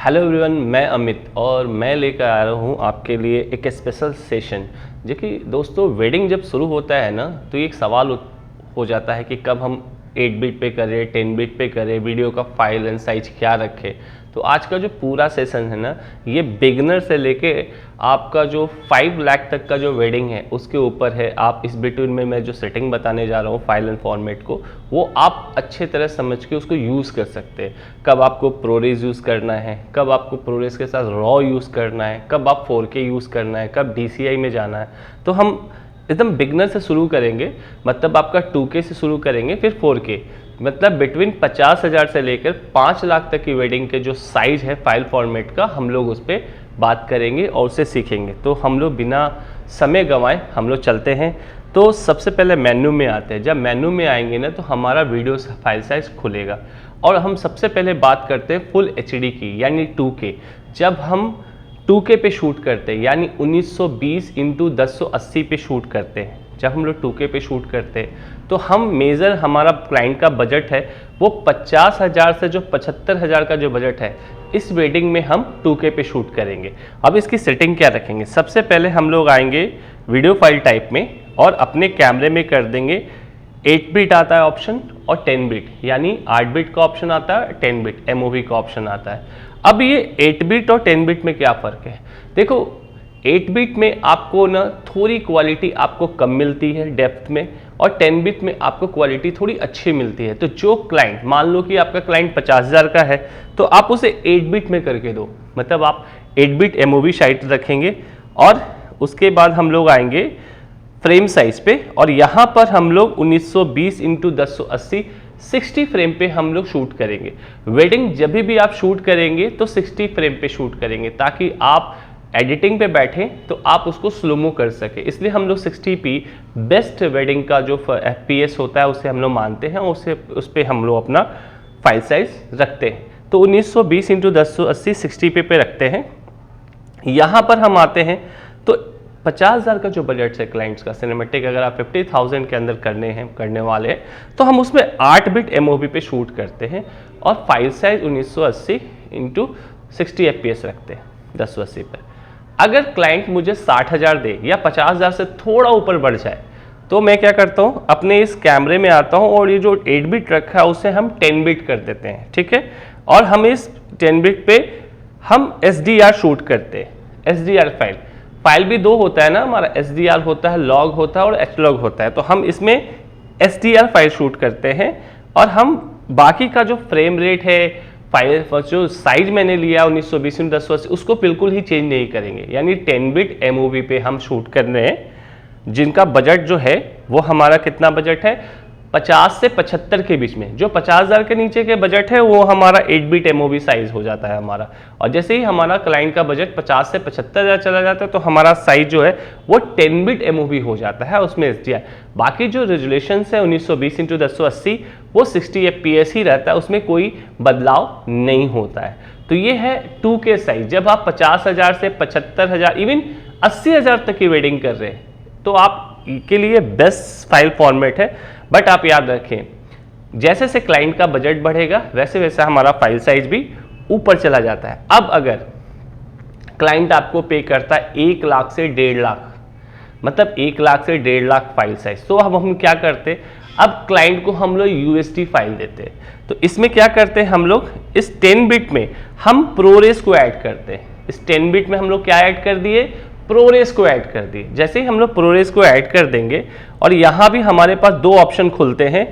Hello everyone, मैं अमित और मैं लेकर आ रहा हूँ आपके लिए एक स्पेशल सेशन। जो कि दोस्तों वेडिंग जब शुरू होता है ना, तो ये एक सवाल हो जाता है कि कब हम 8 बिट पे करें, 10 बिट पे करें, वीडियो का फाइल एंड साइज क्या रखें। तो आज का जो पूरा सेशन है ना, ये बिगनर से लेके आपका जो 5 लाख तक का जो वेडिंग है उसके ऊपर है। आप इस बिटवीन में मैं जो सेटिंग बताने जा रहा हूँ फाइल एंड फॉर्मेट को, वो आप अच्छे तरह समझ के उसको यूज़ कर सकते हैं। कब आपको प्रोरेस यूज़ करना है, कब आपको प्रोरेस के साथ रॉ यूज़ करना है, कब आप 4K यूज़ करना है, कब DCI में जाना है। तो हम एकदम बिगनर से शुरू करेंगे, मतलब आपका 2K से शुरू करेंगे, फिर 4K, मतलब बिटवीन 50,000 से लेकर 5 लाख तक की वेडिंग के जो साइज है फाइल फॉर्मेट का, हम लोग उस पर बात करेंगे और उसे सीखेंगे। तो हम लोग बिना समय गंवाए हम लोग चलते हैं। तो सबसे पहले मेन्यू में आते हैं। जब मेन्यू में आएंगे ना, तो हमारा वीडियो फाइल साइज खुलेगा और हम सबसे पहले बात करते हैं फुल HD की, यानी 2K। जब हम 2K पे शूट करते हैं, यानी 1920 × 1080 पे शूट करते हैं, जब हम लोग 2K पे शूट करते हैं, तो हम मेज़र हमारा क्लाइंट का बजट है वो 50,000 से जो 75,000 का जो बजट है, इस वेडिंग में हम 2K पे शूट करेंगे। अब इसकी सेटिंग क्या रखेंगे? सबसे पहले हम लोग आएंगे वीडियो फाइल टाइप में और अपने कैमरे में कर देंगे 8 बिट आता है ऑप्शन और 10 बिट, यानी 8 बिट का ऑप्शन आता है, 10 बिट MOV का ऑप्शन आता है। अब ये 8 बिट और 10 बिट में क्या फ़र्क है? देखो, 8 बिट में आपको ना थोड़ी क्वालिटी आपको कम मिलती है डेप्थ में, और 10 बिट में आपको क्वालिटी थोड़ी अच्छी मिलती है। तो जो क्लाइंट, मान लो कि आपका क्लाइंट 50,000 का है, तो आप उसे 8 बिट में करके दो, मतलब आप 8 बिट MOV साइट रखेंगे। और उसके बाद हम लोग आएंगे फ्रेम साइज पे, और यहाँ पर हम लोग 1920 × 1080 60 फ्रेम पे हम लोग शूट करेंगे। वेडिंग जब भी आप शूट करेंगे तो 60 फ्रेम पे शूट करेंगे, ताकि आप एडिटिंग पे बैठें तो आप उसको स्लोमो कर सके। इसलिए हम लोग 60p बेस्ट वेडिंग का जो FPS होता है उसे हम लोग मानते हैं, उस पर हम लोग अपना फाइल साइज रखते हैं। तो 1920 × 1080 60p पे रखते हैं। यहाँ पर हम आते हैं तो 50,000 का जो बजट है क्लाइंट्स का सिनेमेटिक, अगर आप 50,000 के अंदर करने वाले हैं, तो हम उसमें 8 बिट MOV पे शूट करते हैं और फाइल साइज 1980 × 60 FPS रखते हैं 1080 पर। अगर क्लाइंट मुझे 60,000 दे या 50,000 से थोड़ा ऊपर बढ़ जाए, तो मैं क्या करता हूँ, अपने इस कैमरे में आता हूँ और ये जो 8 बिट रखा है उसे हम 10 बिट कर देते हैं, ठीक है। और हम इस 10 बिट पे हम SDR शूट करते हैं। SDR फाइल भी दो होता है ना हमारा, SDR होता है, लॉग होता है और HLOG होता है। तो हम इसमें SDR फाइल शूट करते हैं और हम बाकी का जो फ्रेम रेट है, फाइल जो साइज मैंने लिया 1920 × 1080, उसको बिल्कुल ही चेंज नहीं करेंगे। यानी 10 बिट MOV पे हम शूट कर रहे हैं, जिनका बजट जो है वो हमारा कितना बजट है, 50 से 75 के बीच में। जो 50,000 के नीचे के बजट है वो हमारा 8 बिट MOV साइज हो जाता है हमारा। और जैसे ही हमारा क्लाइंट का बजट 50 से 75,000 चला जाता है, तो हमारा साइज जो है वो 10 बिट MOV हो जाता है, उसमें SDR। बाकी जो रेजुलेशन है 1920 × 1080 वो 60 FPS ही रहता है, उसमें कोई बदलाव नहीं होता है। तो ये है 2K साइज। जब आप 50,000 से 75,000 इवन 80,000 तक की वेडिंग कर रहे हैं, तो आप के लिए बेस्ट फाइल फॉर्मेट है। बट आप याद रखें, जैसे से क्लाइंट का बजट बढ़ेगा वैसे वैसे हमारा फाइल साइज भी ऊपर चला जाता है। अब अगर क्लाइंट आपको पे करता है 1 लाख से 1.5 लाख, मतलब 1 लाख से 1.5 लाख फाइल साइज, तो अब हम क्या करते हैं, अब क्लाइंट को हम लोग USD फाइल देते हैं। तो इसमें क्या करते हैं हम लोग, इस 10 बिट में हम प्रोरेस को ऐड करते हैं। इस 10 बिट में हम लोग क्या ऐड कर दिए, प्रोरेस को ऐड कर दिए। जैसे ही हम लोग प्रोरेस को ऐड कर देंगे, और यहाँ भी हमारे पास 2 ऑप्शन खुलते हैं,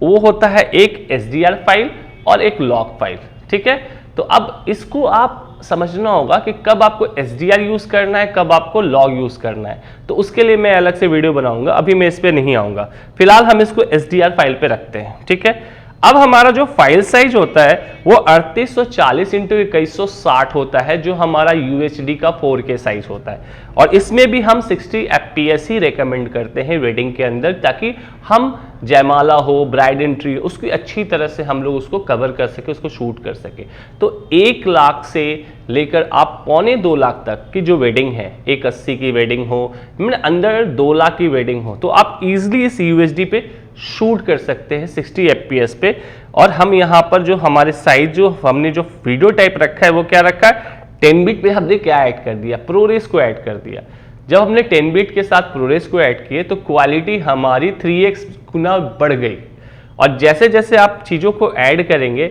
वो होता है एक SDR फाइल और एक लॉग फाइल, ठीक है। तो अब इसको आप समझना होगा कि कब आपको SDR यूज करना है, कब आपको लॉग यूज करना है। तो उसके लिए मैं अलग से वीडियो बनाऊंगा, अभी मैं इस पे नहीं आऊंगा। फिलहाल हम इसको SDR फाइल पे रखते हैं, ठीक है। अब हमारा जो फाइल साइज होता है वो 3840 × 2160 होता है, जो हमारा UHD का 4K साइज होता है। और इसमें भी हम 60 FPS ही रेकमेंड करते हैं वेडिंग के अंदर, ताकि हम जयमाला हो, ब्राइड एंट्री, उसकी अच्छी तरह से हम लोग उसको कवर कर सके, उसको शूट कर सके। तो 1 लाख से लेकर आप 1.25 लाख तक की जो वेडिंग है, 180 की वेडिंग हो, मतलब अंदर 2 लाख की वेडिंग हो, तो आप इजीली इस UHD पे शूट कर सकते हैं 60 FPS पे। और हम यहाँ पर जो हमारे साइज जो हमने जो वीडियो टाइप रखा है वो क्या रखा है, 10 बिट पे हमने क्या ऐड कर दिया, प्रोरेस को ऐड कर दिया। जब हमने 10 बिट के साथ प्रोरेस को ऐड किए तो क्वालिटी हमारी 3x गुना बढ़ गई। और जैसे जैसे आप चीज़ों को ऐड करेंगे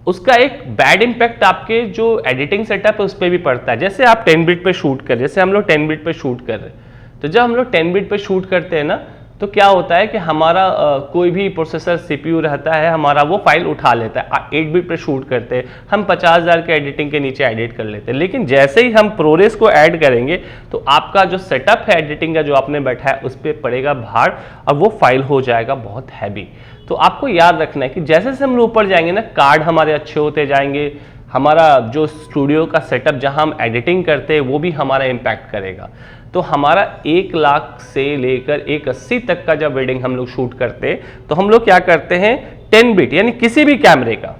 उसका एक बैड इम्पैक्ट आपके जो एडिटिंग सेटअप है उस पर भी पड़ता है। जैसे आप 10 बिट पे शूट कर, जैसे हम लोग 10 बिट पे शूट कर रहे हैं, तो जब हम लोग 10 बिट पे शूट करते हैं ना तो क्या होता है कि हमारा कोई भी प्रोसेसर सीपीयू रहता है हमारा वो फाइल उठा लेता है। 8 बिट पे शूट करते हैं हम 50,000 के एडिटिंग के नीचे एडिट कर लेते हैं, लेकिन जैसे ही हम प्रोरेस को ऐड करेंगे तो आपका जो सेटअप है एडिटिंग का जो आपने बैठा है उस पर पड़ेगा भार और वो फाइल हो जाएगा बहुत हैवी। तो आपको याद रखना है कि जैसे जैसे हम लोग ऊपर जाएंगे ना कार्ड हमारे अच्छे होते जाएंगे, हमारा जो स्टूडियो का सेटअप जहां हम एडिटिंग करते हैं वो भी हमारा इम्पैक्ट करेगा। तो हमारा 1 लाख से लेकर 180 तक का जब वेडिंग हम लोग शूट करते हैं तो हम लोग क्या करते हैं 10 बिट यानी किसी भी कैमरे का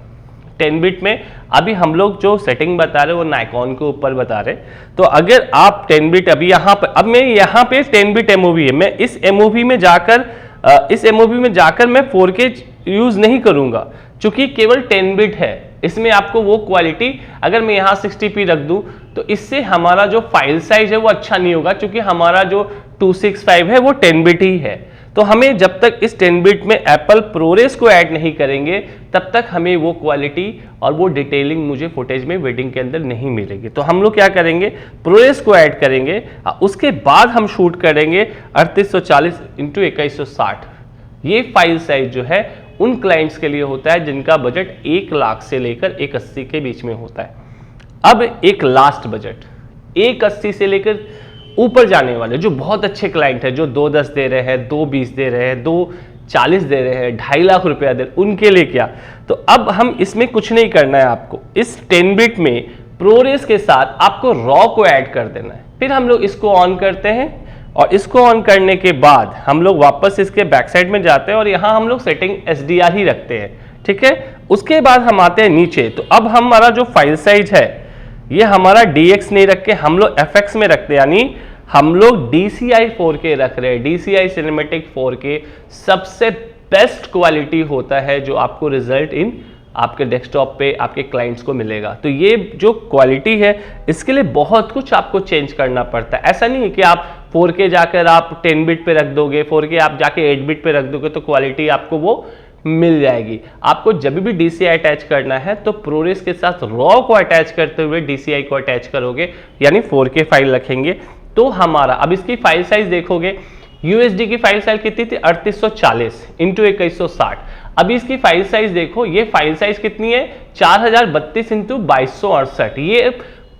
10 बिट में, अभी हम लोग जो सेटिंग बता रहे हैं वो नाइकॉन के ऊपर बता रहे हैं। तो अगर आप 10 बिट अभी यहाँ पर, अब मैं यहाँ पे 10 बिट एमओवी है, मैं इस एमओवी में जाकर मैं 4K यूज नहीं करूंगा क्योंकि केवल 10 बिट है। इसमें आपको वो क्वालिटी अगर मैं यहाँ 60p रख दूं तो इससे हमारा जो फाइल साइज है वो अच्छा नहीं होगा क्योंकि हमारा जो 265 है वो 10 बिट ही है। तो हमें जब तक इस 10 बिट में एप्पल प्रोरेस को ऐड नहीं करेंगे तब तक हमें वो क्वालिटी और वो डिटेलिंग मुझे फुटेज में वेडिंग के अंदर नहीं मिलेगी। तो हम लोग क्या करेंगे, प्रोरेस को ऐड करेंगे, उसके बाद हम शूट करेंगे 3840 × 2160। ये फाइल साइज जो है उन क्लाइंट्स के लिए होता है जिनका बजट 1 लाख से लेकर 180 के बीच में होता है। अब एक लास्ट बजट 180 से लेकर ऊपर जाने वाले जो बहुत अच्छे क्लाइंट है, जो 210 दे रहे हैं, 220 दे रहे हैं, 240 दे रहे हैं, 2.5 लाख रुपया दे, उनके लिए क्या। तो अब हम इसमें कुछ नहीं करना है, आपको इस 10 बिट में प्रोरेस के साथ आपको रॉ को ऐड कर देना है। फिर हम लोग इसको ऑन करते हैं और इसको ऑन करने के बाद हम लोग वापस इसके बैक साइड में जाते हैं और यहाँ हम लोग सेटिंग SDR ही रखते हैं, ठीक है। उसके बाद हम आते हैं नीचे, तो अब हमारा जो फाइल साइज है ये हमारा DX नहीं रख के हम लोग FX में रखते हैं, यानी हम लोग DCI 4K रख रहे हैं। DCI सिनेमैटिक 4K सबसे बेस्ट क्वालिटी होता है जो आपको रिजल्ट इन आपके डेस्कटॉप पे आपके क्लाइंट्स को मिलेगा। तो ये जो क्वालिटी है इसके लिए बहुत कुछ आपको चेंज करना पड़ता है। ऐसा नहीं है कि आप 4K जाकर आप 10 बिट पे रख दोगे, 4K आप जाके 8 बिट पे रख दोगे तो क्वालिटी आपको वो मिल जाएगी। आपको जब भी DCI अटैच करना है तो प्रोरेस के साथ रॉ को अटैच करते हुए DCI को अटैच करोगे, यानी 4K फाइल रखेंगे तो हमारा, अब इसकी फाइल साइज देखोगे, USD की फाइल साइज कितनी थी 3840 × 2160। अभी इसकी फाइल साइज देखो, ये फाइल साइज कितनी है 4032 × 2268। ये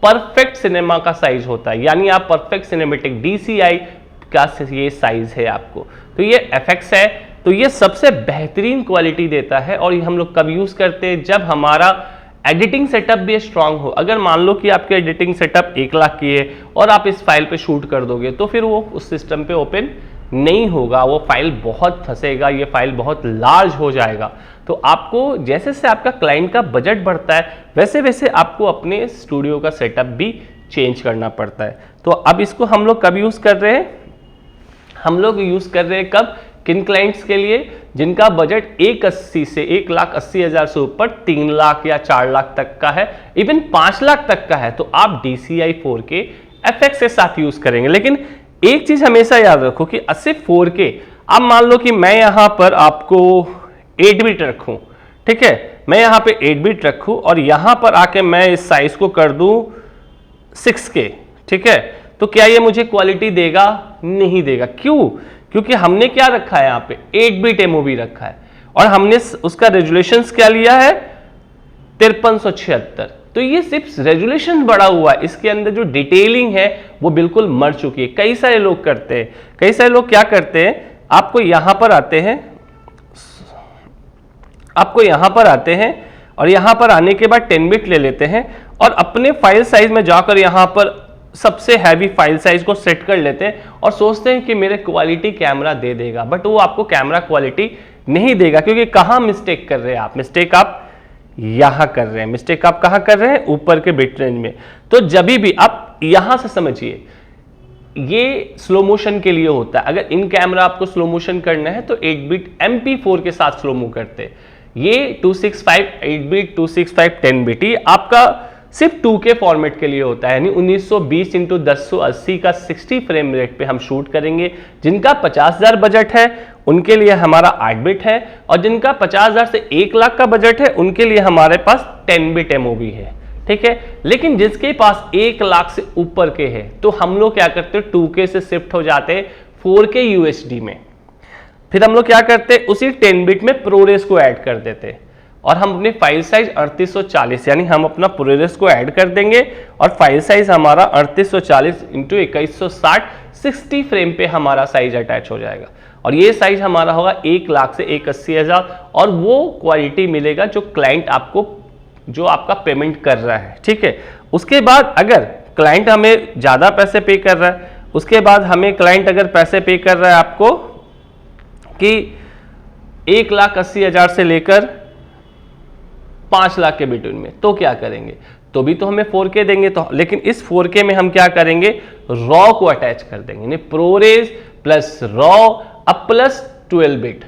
परफेक्ट सिनेमा का साइज होता है, यानी आप परफेक्ट सिनेमेटिक DCI का ये साइज है आपको। तो ये FX है, तो ये सबसे बेहतरीन क्वालिटी देता है। और ये हम लोग कब यूज करते हैं, जब हमारा एडिटिंग सेटअप भी स्ट्रांग हो। अगर मान लो कि आपके एडिटिंग सेटअप 1 लाख की है और आप इस फाइल पे शूट कर दोगे तो फिर वो उस सिस्टम पे ओपन नहीं होगा, वो फाइल बहुत फंसेगा, ये फाइल बहुत लार्ज हो जाएगा। तो आपको जैसे से आपका क्लाइंट का बजट बढ़ता है वैसे वैसे आपको अपने स्टूडियो का सेटअप भी चेंज करना पड़ता है। तो अब इसको हम लोग कब यूज कर रहे हैं, हम लोग यूज कर रहे हैं कब, किन क्लाइंट्स के लिए, जिनका बजट 180 से 1,80,000 से ऊपर 3 लाख या 4 लाख तक का है, इवन 5 लाख तक का है, तो आप DCI 4K FX के साथ यूज करेंगे। लेकिन एक चीज हमेशा याद रखो कि सिर्फ 4K, अब मान लो कि मैं यहां पर आपको 8 बिट रखूं, ठीक है, मैं यहां पे 8 बिट रखूं और यहां पर आके मैं इस साइज को कर दूं 6K, ठीक है, तो क्या ये मुझे क्वालिटी देगा, नहीं देगा। क्यों, क्योंकि हमने क्या रखा है यहाँ पे 8 बिट एमओवी रखा है और हमने उसका रेजुलेशंस क्या लिया है 5376। तो ये सिर्फ रेजुलेशन बढ़ा हुआ है, इसके अंदर जो डिटेलिंग है वो बिल्कुल मर चुकी है। कई सारे लोग करते हैं, कई सारे लोग क्या करते हैं, आपको यहां पर आते हैं, आपको यहां पर आते हैं और यहां पर आने के बाद 10 बिट ले लेते हैं और अपने फाइल साइज में जाकर यहां पर सबसे हैवी फाइल साइज को सेट कर लेते हैं और सोचते हैं कि मेरे क्वालिटी कैमरा दे देगा, बट वो आपको कैमरा क्वालिटी नहीं देगा। क्योंकि कहां मिस्टेक कर रहे हैं आप, मिस्टेक आप यहां कर रहे हैं, मिस्टेक आप कहां कर रहे हैं, ऊपर के बिट रेंज में। तो जब भी आप यहां से समझिए, ये स्लो मोशन के लिए होता है। अगर इन कैमरा आपको स्लो मोशन करना है तो 8 बिट MP4 के साथ स्लो मो करते हैं, ये 265 8 बिट 265 10 बिट ये आपका सिर्फ 2K फॉर्मेट के लिए होता है, यानी 1920 × 1080 का 60 फ्रेम रेट पे हम शूट करेंगे। जिनका 50,000 बजट है उनके लिए हमारा 8 बिट है, और जिनका 50,000 से 1 लाख का बजट है उनके लिए हमारे पास 10 बिट MOV है, ठीक है। लेकिन जिसके पास 1 लाख से ऊपर के हैं तो हम लोग क्या करते हैं, 2K से शिफ्ट हो जाते हैं 4K UHD में। फिर हम लोग क्या करते हैं, उसी 10 बिट में प्रोरेस को ऐड कर देते हैं, और हम अपनी फाइल साइज 3840 यानी हम अपना प्रोरेस को ऐड कर देंगे, और फाइल साइज हमारा 3840 × 2160 60 फ्रेम पे हमारा साइज अटैच हो जाएगा। और ये साइज हमारा होगा 1 लाख से 1,80,000, और वो क्वालिटी मिलेगा जो क्लाइंट आपको, जो आपका पेमेंट कर रहा है, ठीक है। उसके बाद अगर क्लाइंट हमें ज़्यादा पैसे पे कर रहा है, उसके बाद हमें क्लाइंट अगर पैसे पे कर रहा है आपको कि 1,80,000 से लेकर 5 लाख के बिटवीन में, तो क्या करेंगे, तो भी तो हमें 4K देंगे। तो लेकिन इस 4K में हम क्या करेंगे, रॉ को अटैच कर देंगे, यानी प्रोरेस प्लस रॉ अब प्लस 12 बिट,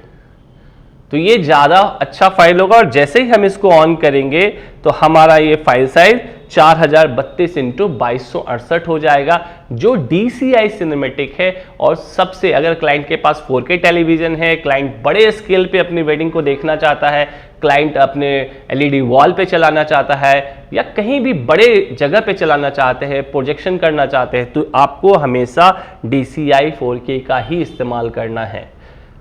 तो ये ज़्यादा अच्छा फाइल होगा। और जैसे ही हम इसको ऑन करेंगे तो हमारा ये फाइल साइज 4032 × 2268 हो जाएगा, जो DCI सिनेमेटिक है। और सबसे, अगर क्लाइंट के पास 4K टेलीविजन है, क्लाइंट बड़े स्केल पे अपनी वेडिंग को देखना चाहता है, क्लाइंट अपने LED वॉल पे चलाना चाहता है, या कहीं भी बड़े जगह पे चलाना चाहते हैं, प्रोजेक्शन करना चाहते हैं, तो आपको हमेशा DCI 4K का ही इस्तेमाल करना है।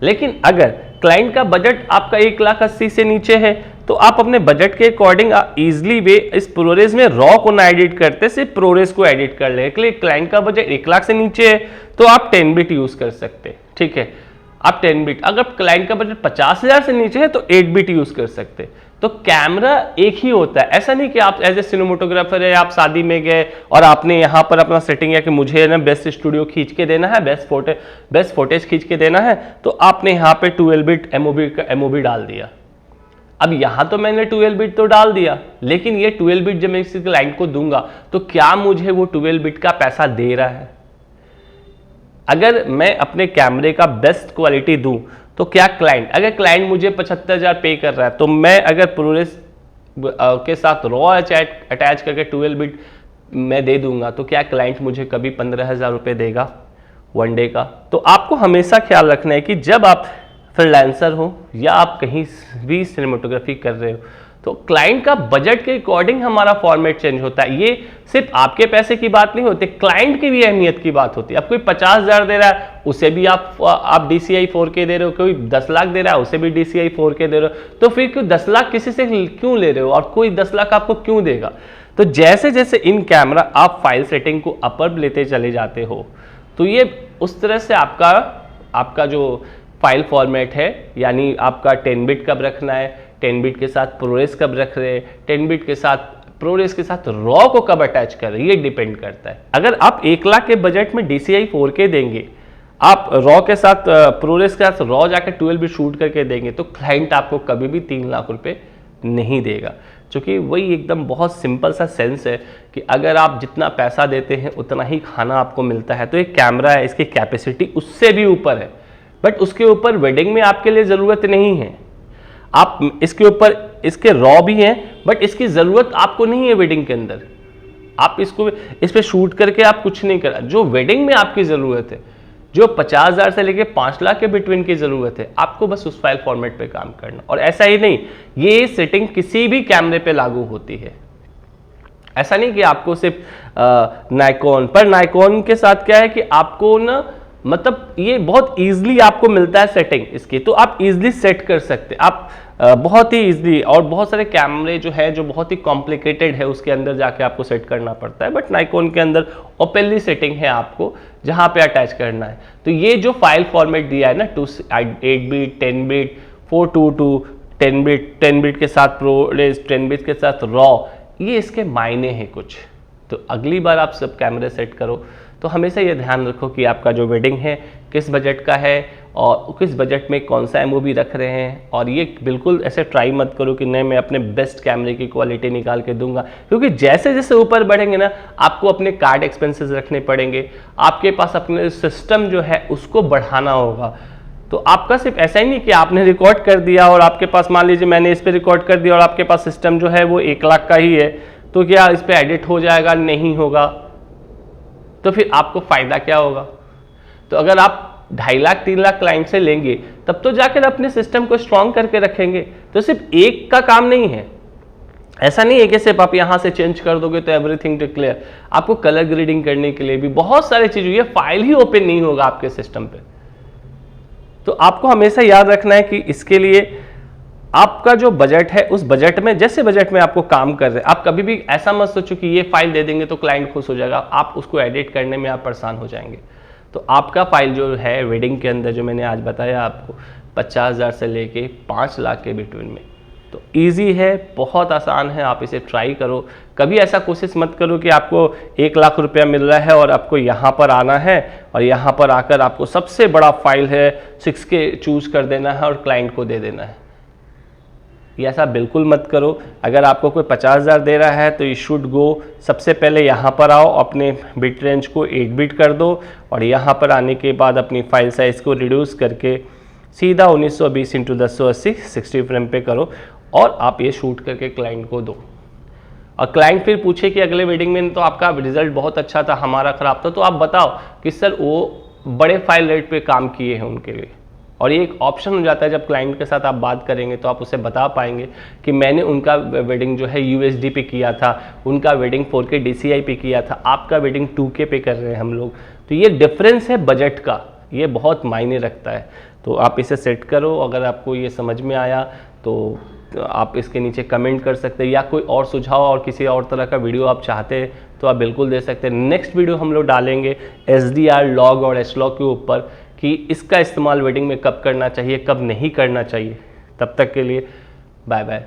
लेकिन अगर क्लाइंट का बजट आपका 1,80,000 से नीचे है तो आप अपने बजट के अकॉर्डिंग इजीली वे इस प्रोरेस में रॉ को ना एडिट करते, सिर्फ प्रोरेस को एडिट कर ले। क्लाइंट का बजट 1 लाख से नीचे है तो आप 10 बिट यूज कर सकते, ठीक है, आप 10 बिट। अगर क्लाइंट का बजट 50,000 से नीचे है तो 8 बिट यूज कर सकते। तो कैमरा एक ही होता है, ऐसा नहीं कि आप एज ए सिनेमेटोग्राफर है, आप शादी में गए और आपने यहाँ पर अपना सेटिंग है कि मुझे ना बेस्ट स्टूडियो खींच के देना है, बेस्ट फोटेज खींच के देना है, तो आपने यहाँ पे 12 बिट MOV डाल दिया। अब यहाँ तो मैंने 12 बिट तो डाल दिया, लेकिन ये 12 बिट जब मैं किसी क्लाइंट को दूंगा तो क्या मुझे वो 12 बिट का पैसा दे रहा है? अगर मैं अपने कैमरे का बेस्ट क्वालिटी दूं तो क्या क्लाइंट, अगर क्लाइंट मुझे 75,000 पे कर रहा है तो मैं अगर प्रोरेस के साथ रॉ अटैच करके 12 बिट मैं दे दूंगा तो क्या क्लाइंट मुझे कभी 15,000 रुपये देगा वन डे का? तो आपको हमेशा ख्याल रखना है कि जब आप फ्रीलांसर हो या आप कहीं भी सिनेमेटोग्राफी कर रहे हो तो क्लाइंट का बजट के अकॉर्डिंग हमारा फॉर्मेट चेंज होता है। ये सिर्फ आपके पैसे की बात नहीं होती, क्लाइंट की भी अहमियत की बात होती है। अब कोई 50,000 दे रहा है उसे भी आप DCI 4K दे रहे हो, कोई 10 लाख दे रहा है उसे भी DCI 4K दे रहे हो, तो फिर क्यों 10 लाख किसी से क्यों ले रहे हो और कोई 10 लाख आपको क्यों देगा? तो जैसे जैसे इन कैमरा आप फाइल सेटिंग को अपर लेते चले जाते हो तो ये उस तरह से आपका जो फाइल फॉर्मेट है, यानी आपका 10 बिट कब रखना है, 10 बिट के साथ प्रोरेस कब रख रहे हैं, 10 बिट के साथ प्रोरेस के साथ रॉ को कब अटैच कर रहे हैं, ये डिपेंड करता है। अगर आप 1 लाख के बजट में DCI 4K देंगे, आप रॉ के साथ प्रोरेस के साथ रॉ जाकर 12 बिट शूट करके देंगे तो क्लाइंट आपको कभी भी 3 लाख रुपए नहीं देगा, क्योंकि वही एकदम बहुत सिंपल सा सेंस है कि अगर आप जितना पैसा देते हैं उतना ही खाना आपको मिलता है। तो एक कैमरा है, इसकी कैपेसिटी उससे भी ऊपर है, बट उसके ऊपर वेडिंग में आपके लिए ज़रूरत नहीं है। आप इसके ऊपर इसके रॉ भी हैं बट इसकी ज़रूरत आपको नहीं है वेडिंग के अंदर। आप इस पे शूट करके आप कुछ नहीं करा, जो वेडिंग में आपकी ज़रूरत है, जो 50,000 से लेके 5 लाख के बिटवीन की ज़रूरत है, आपको बस उस फाइल फॉर्मेट पे काम करना। और ऐसा ही नहीं, ये सेटिंग किसी भी कैमरे पे लागू होती है, ऐसा नहीं कि आपको सिर्फ नाइकॉन पर। नाइकॉन के साथ क्या है कि आपको ना, मतलब ये बहुत इजीली आपको मिलता है सेटिंग इसकी, तो आप इजीली सेट कर सकते हैं आप बहुत ही इजीली। और बहुत सारे कैमरे जो है जो बहुत ही कॉम्प्लिकेटेड है उसके अंदर जाके आपको सेट करना पड़ता है, बट नाइकॉन के अंदर ओपनली सेटिंग है आपको जहां पे अटैच करना है। तो ये जो फाइल फॉर्मेट दिया है ना, 8 बिट 10 बिट 422 10 बिट के साथ प्रोरेस 10 बिट के साथ रॉ, ये इसके मायने हैं कुछ। तो अगली बार आप सब कैमरे सेट करो तो हमेशा ये ध्यान रखो कि आपका जो वेडिंग है किस बजट का है और किस बजट में कौन सा MOV रख रहे हैं। और ये बिल्कुल ऐसे ट्राई मत करो कि नहीं मैं अपने बेस्ट कैमरे की क्वालिटी निकाल के दूंगा, क्योंकि जैसे जैसे ऊपर बढ़ेंगे ना आपको अपने कार्ड एक्सपेंसेस रखने पड़ेंगे, आपके पास अपने सिस्टम जो है उसको बढ़ाना होगा। तो आपका सिर्फ ऐसा ही नहीं कि आपने रिकॉर्ड कर दिया और आपके पास, मान लीजिए मैंने इस पे रिकॉर्ड कर दिया और आपके पास सिस्टम जो है वो 1 लाख का ही है, तो क्या इस पे एडिट हो जाएगा? नहीं होगा। तो फिर आपको फायदा क्या होगा? तो अगर आप 2.5 लाख 3 लाख क्लाइंट से लेंगे तब तो जाकर अपने सिस्टम को स्ट्रॉन्ग करके रखेंगे। तो सिर्फ एक का काम नहीं है, ऐसा नहीं है कि सिर्फ आप यहां से चेंज कर दोगे तो एवरीथिंग टू क्लियर। आपको कलर ग्रेडिंग करने के लिए भी बहुत सारे चीज, ये फाइल ही ओपन नहीं होगा आपके सिस्टम पे। तो आपको हमेशा याद रखना है कि इसके लिए आपका जो बजट है, उस बजट में, जैसे बजट में आपको काम कर रहे हैं, आप कभी भी ऐसा मत सोचो कि ये फाइल दे देंगे तो क्लाइंट खुश हो जाएगा। आप उसको एडिट करने में आप परेशान हो जाएंगे। तो आपका फाइल जो है वेडिंग के अंदर, जो मैंने आज बताया आपको, 50,000 से लेके 5 लाख के बिटवीन में, तो इजी है, बहुत आसान है। आप इसे ट्राई करो। कभी ऐसा कोशिश मत करो कि आपको 1 लाख रुपया मिल रहा है और आपको यहाँ पर आना है और यहाँ पर आकर आपको सबसे बड़ा फाइल है 6K चूज कर देना है और क्लाइंट को दे देना है। ये ऐसा बिल्कुल मत करो। अगर आपको कोई 50,000 दे रहा है तो यू शुड गो, सबसे पहले यहाँ पर आओ, अपने बिट रेंज को 8 बिट कर दो और यहाँ पर आने के बाद अपनी फाइल साइज को रिड्यूस करके सीधा 1920 × 1080 60 फ्रेम पे करो और आप ये शूट करके क्लाइंट को दो। और क्लाइंट फिर पूछे कि अगले वेडिंग में तो आपका रिजल्ट बहुत अच्छा था, हमारा खराब था, तो आप बताओ कि सर वो बड़े फाइल रेट पे काम किए हैं उनके लिए। और ये एक ऑप्शन हो जाता है, जब क्लाइंट के साथ आप बात करेंगे तो आप उसे बता पाएंगे कि मैंने उनका वेडिंग जो है USD पे किया था, उनका वेडिंग 4K DCI पे किया था, आपका वेडिंग 2K पे कर रहे हैं हम लोग। तो ये डिफरेंस है बजट का, ये बहुत मायने रखता है। तो आप इसे सेट करो। अगर आपको ये समझ में आया तो आप इसके नीचे कमेंट कर सकते हैं, या कोई और सुझाव और किसी और तरह का वीडियो आप चाहते हैं तो आप बिल्कुल दे सकते हैं। नेक्स्ट वीडियो हम लोग डालेंगे SDR लॉग और S-लॉग के ऊपर कि इसका इस्तेमाल वेडिंग में कब करना चाहिए, कब नहीं करना चाहिए। तब तक के लिए बाय बाय।